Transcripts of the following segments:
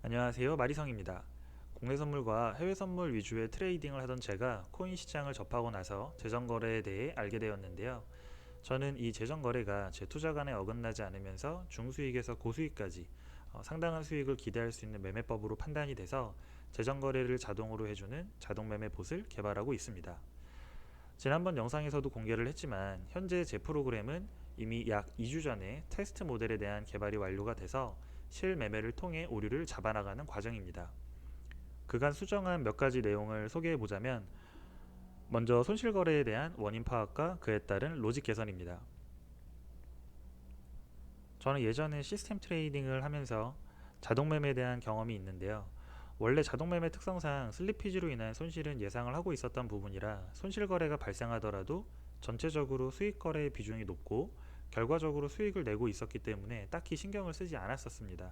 안녕하세요. 마리성입니다. 국내 선물과 해외 선물 위주의 트레이딩을 하던 제가 코인 시장을 접하고 나서 재정거래에 대해 알게 되었는데요. 저는 이 재정거래가 제 투자관에 어긋나지 않으면서 중수익에서 고수익까지 상당한 수익을 기대할 수 있는 매매법으로 판단이 돼서 재정거래를 자동으로 해주는 자동매매 봇을 개발하고 있습니다. 지난번 영상에서도 공개를 했지만 현재 제 프로그램은 이미 약 2주 전에 테스트 모델에 대한 개발이 완료가 돼서 실매매를 통해 오류를 잡아나가는 과정입니다. 그간 수정한 몇 가지 내용을 소개해 보자면, 먼저 손실거래에 대한 원인 파악과 그에 따른 로직 개선입니다. 저는 예전에 시스템 트레이딩을 하면서 자동매매에 대한 경험이 있는데요. 원래 자동매매 특성상 슬리피지로 인한 손실은 예상을 하고 있었던 부분이라 손실거래가 발생하더라도 전체적으로 수익거래의 비중이 높고 결과적으로 수익을 내고 있었기 때문에 딱히 신경을 쓰지 않았었습니다.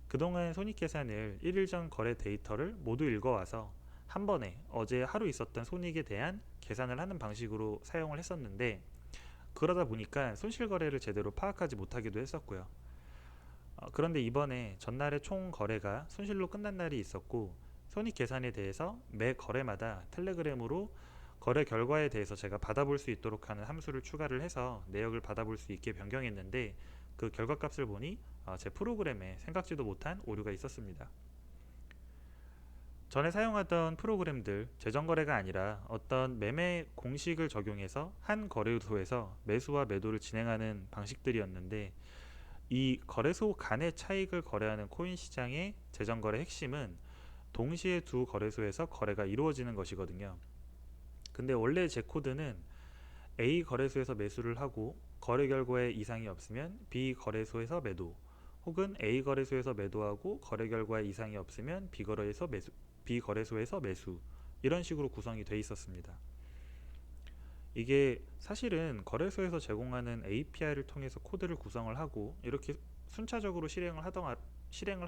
그동안 손익계산을 1일 전 거래 데이터를 모두 읽어와서 한 번에 어제 하루 있었던 손익에 대한 계산을 하는 방식으로 사용을 했었는데, 그러다 보니까 손실거래를 제대로 파악하지 못하기도 했었고요. 그런데 이번에 전날의 총 거래가 손실로 끝난 날이 있었고, 손익 계산에 대해서 매 거래마다 텔레그램으로 거래 결과에 대해서 제가 받아볼 수 있도록 하는 함수를 추가를 해서 내역을 받아볼 수 있게 변경했는데, 그 결과값을 보니 제 프로그램에 생각지도 못한 오류가 있었습니다. 전에 사용하던 프로그램들 재정거래가 아니라 어떤 매매 공식을 적용해서 한 거래소에서 매수와 매도를 진행하는 방식들이었는데, 이 거래소 간의 차익을 거래하는 코인 시장의 재정거래 핵심은 동시에 두 거래소에서 거래가 이루어지는 것이거든요. 근데 원래 제 코드는 A 거래소에서 매수를 하고 거래 결과에 이상이 없으면 B 거래소에서 매도, 혹은 A 거래소에서 매도하고 거래 결과에 이상이 없으면 B 거래소에서 매수, 이런 식으로 구성이 돼 있었습니다. 이게 사실은 거래소에서 제공하는 API를 통해서 코드를 구성을 하고 이렇게 순차적으로 실행을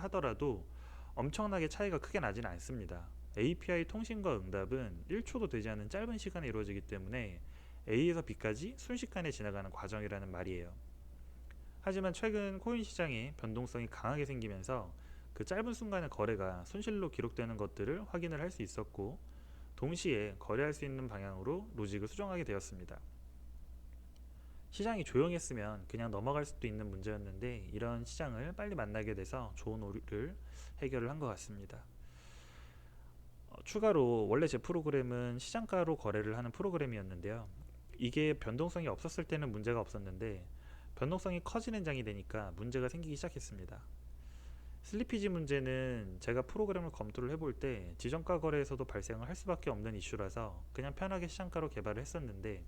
하더라도 엄청나게 차이가 크게 나지는 않습니다. API 통신과 응답은 1초도 되지 않는 짧은 시간에 이루어지기 때문에 A에서 B까지 순식간에 지나가는 과정이라는 말이에요. 하지만 최근 코인 시장에 변동성이 강하게 생기면서 그 짧은 순간의 거래가 손실로 기록되는 것들을 확인을 할 수 있었고, 동시에 거래할 수 있는 방향으로 로직을 수정하게 되었습니다. 시장이 조용했으면 그냥 넘어갈 수도 있는 문제였는데, 이런 시장을 빨리 만나게 돼서 좋은 오류를 해결을 한 것 같습니다. 추가로 원래 제 프로그램은 시장가로 거래를 하는 프로그램이었는데요. 이게 변동성이 없었을 때는 문제가 없었는데 변동성이 커지는 장이 되니까 문제가 생기기 시작했습니다. 슬리피지 문제는 제가 프로그램을 검토를 해볼 때 지정가 거래에서도 발생을 할 수밖에 없는 이슈라서 그냥 편하게 시장가로 개발을 했었는데,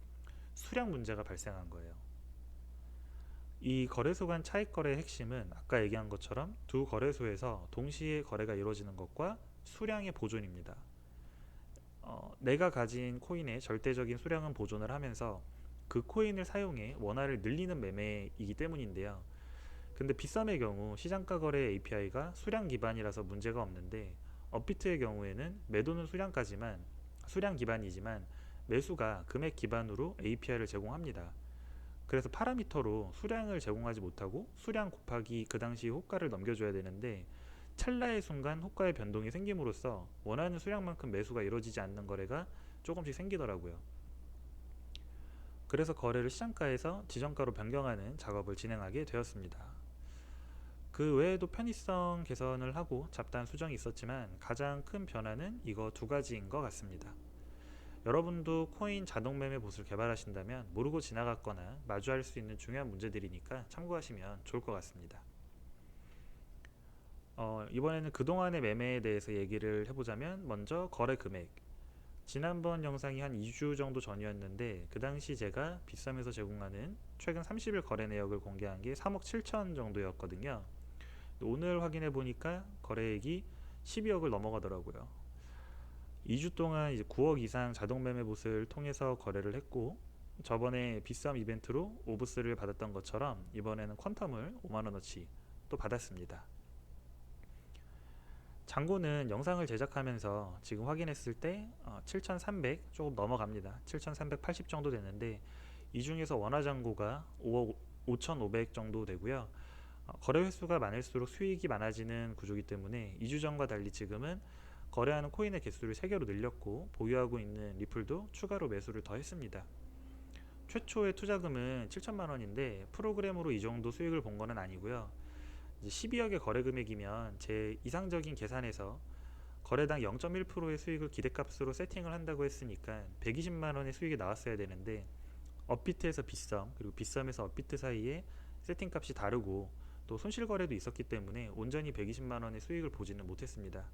수량 문제가 발생한 거예요. 이 거래소 간 차익 거래의 핵심은 아까 얘기한 것처럼 두 거래소에서 동시에 거래가 이루어지는 것과 수량의 보존입니다. 내가 가진 코인의 절대적인 수량은 보존을 하면서 그 코인을 사용해 원화를 늘리는 매매이기 때문인데요. 근데 빗썸의 경우 시장가 거래 API가 수량 기반이라서 문제가 없는데, 업비트의 경우에는 매도는 수량 기반이지만 매수가 금액 기반으로 API를 제공합니다. 그래서 파라미터로 수량을 제공하지 못하고 수량 곱하기 그 당시 호가를 넘겨줘야 되는데, 찰나의 순간 호가의 변동이 생김으로써 원하는 수량만큼 매수가 이루어지지 않는 거래가 조금씩 생기더라고요. 그래서 거래를 시장가에서 지정가로 변경하는 작업을 진행하게 되었습니다. 그 외에도 편의성 개선을 하고 잡다한 수정이 있었지만 가장 큰 변화는 이거 두 가지인 것 같습니다. 여러분도 코인 자동 매매 봇을 개발하신다면 모르고 지나갔거나 마주할 수 있는 중요한 문제들이니까 참고하시면 좋을 것 같습니다. 이번에는 그동안의 매매에 대해서 얘기를 해보자면, 먼저 거래 금액. 지난번 영상이 한 2주 정도 전이었는데 그 당시 제가 빗썸에서 제공하는 최근 30일 거래 내역을 공개한 게 3억 7천 정도였거든요. 오늘 확인해 보니까 거래액이 12억을 넘어가더라고요. 2주 동안 이제 9억 이상 자동 매매 봇을 통해서 거래를 했고, 저번에 빗썸 이벤트로 오브스를 받았던 것처럼 이번에는 퀀텀을 5만원어치 또 받았습니다. 잔고는 영상을 제작하면서 지금 확인했을 때 7,300 조금 넘어갑니다. 7,380 정도 되는데, 이 중에서 원화 잔고가 5억 5,500 정도 되고요. 거래 횟수가 많을수록 수익이 많아지는 구조이기 때문에 2주 전과 달리 지금은 거래하는 코인의 개수를 3개로 늘렸고 보유하고 있는 리플도 추가로 매수를 더 했습니다. 최초의 투자금은 7천만 원인데 프로그램으로 이 정도 수익을 본 거는 아니고요. 이제 12억의 거래 금액이면 제 이상적인 계산에서 거래당 0.1%의 수익을 기대값으로 세팅을 한다고 했으니까 120만 원의 수익이 나왔어야 되는데 업비트에서 빗썸 그리고 빗썸에서 업비트 사이에 세팅값이 다르고 또 손실 거래도 있었기 때문에 온전히 120만 원의 수익을 보지는 못했습니다.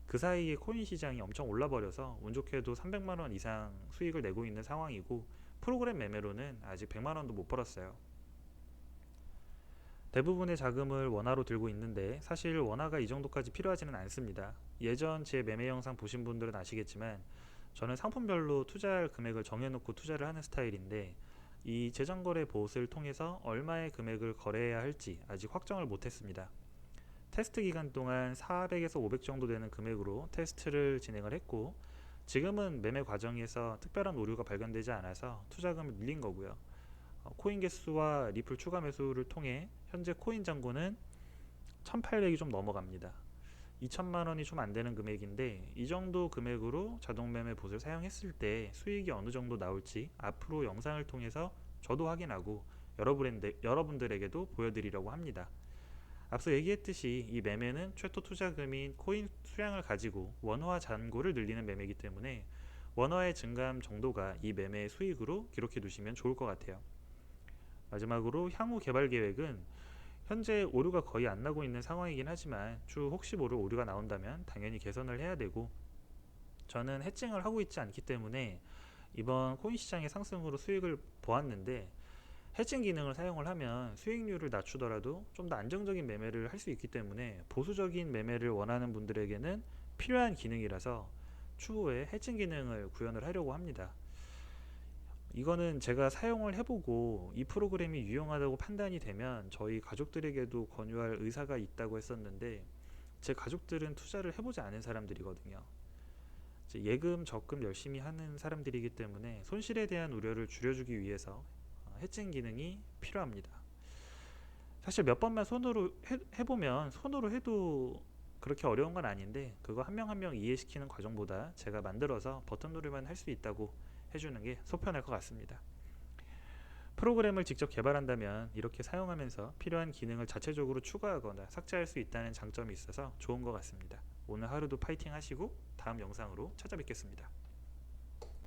그 사이에 코인 시장이 엄청 올라버려서 운 좋게도 300만 원 이상 수익을 내고 있는 상황이고 프로그램 매매로는 아직 100만 원도 못 벌었어요. 대부분의 자금을 원화로 들고 있는데 사실 원화가 이 정도까지 필요하지는 않습니다. 예전 제 매매 영상 보신 분들은 아시겠지만 저는 상품별로 투자할 금액을 정해놓고 투자를 하는 스타일인데 이 재정거래 봇을 통해서 얼마의 금액을 거래해야 할지 아직 확정을 못했습니다. 테스트 기간 동안 400에서 500 정도 되는 금액으로 테스트를 진행을 했고 지금은 매매 과정에서 특별한 오류가 발견되지 않아서 투자금을 늘린 거고요. 코인 개수와 리플 추가 매수를 통해 현재 코인 잔고는 1800이 좀 넘어갑니다. 2천만 원이 좀 안 되는 금액인데 이 정도 금액으로 자동 매매 봇을 사용했을 때 수익이 어느 정도 나올지 앞으로 영상을 통해서 저도 확인하고 여러분들에게도 보여드리려고 합니다. 앞서 얘기했듯이 이 매매는 최초 투자금인 코인 수량을 가지고 원화 잔고를 늘리는 매매이기 때문에 원화의 증감 정도가 이 매매의 수익으로 기록해 두시면 좋을 것 같아요. 마지막으로 향후 개발 계획은 현재 오류가 거의 안 나고 있는 상황이긴 하지만 추후 혹시 모를 오류가 나온다면 당연히 개선을 해야 되고 저는 해칭을 하고 있지 않기 때문에 이번 코인 시장의 상승으로 수익을 보았는데 해칭 기능을 사용을 하면 수익률을 낮추더라도 좀 더 안정적인 매매를 할 수 있기 때문에 보수적인 매매를 원하는 분들에게는 필요한 기능이라서 추후에 해칭 기능을 구현을 하려고 합니다. 이거는 제가 사용을 해보고 이 프로그램이 유용하다고 판단이 되면 저희 가족들에게도 권유할 의사가 있다고 했었는데 제 가족들은 투자를 해보지 않은 사람들이거든요. 예금 적금 열심히 하는 사람들이기 때문에 손실에 대한 우려를 줄여주기 위해서 해칭 기능이 필요합니다. 사실 몇 번만 손으로 해보면 손으로 해도 그렇게 어려운 건 아닌데 그거 한 명 한 명 이해시키는 과정보다 제가 만들어서 버튼 누르면 할 수 있다고 해주는 게 속편할 것 같습니다. 프로그램을 직접 개발한다면 이렇게 사용하면서 필요한 기능을 자체적으로 추가하거나 삭제할 수 있다는 장점이 있어서 좋은 것 같습니다. 오늘 하루도 파이팅 하시고 다음 영상으로 찾아뵙겠습니다.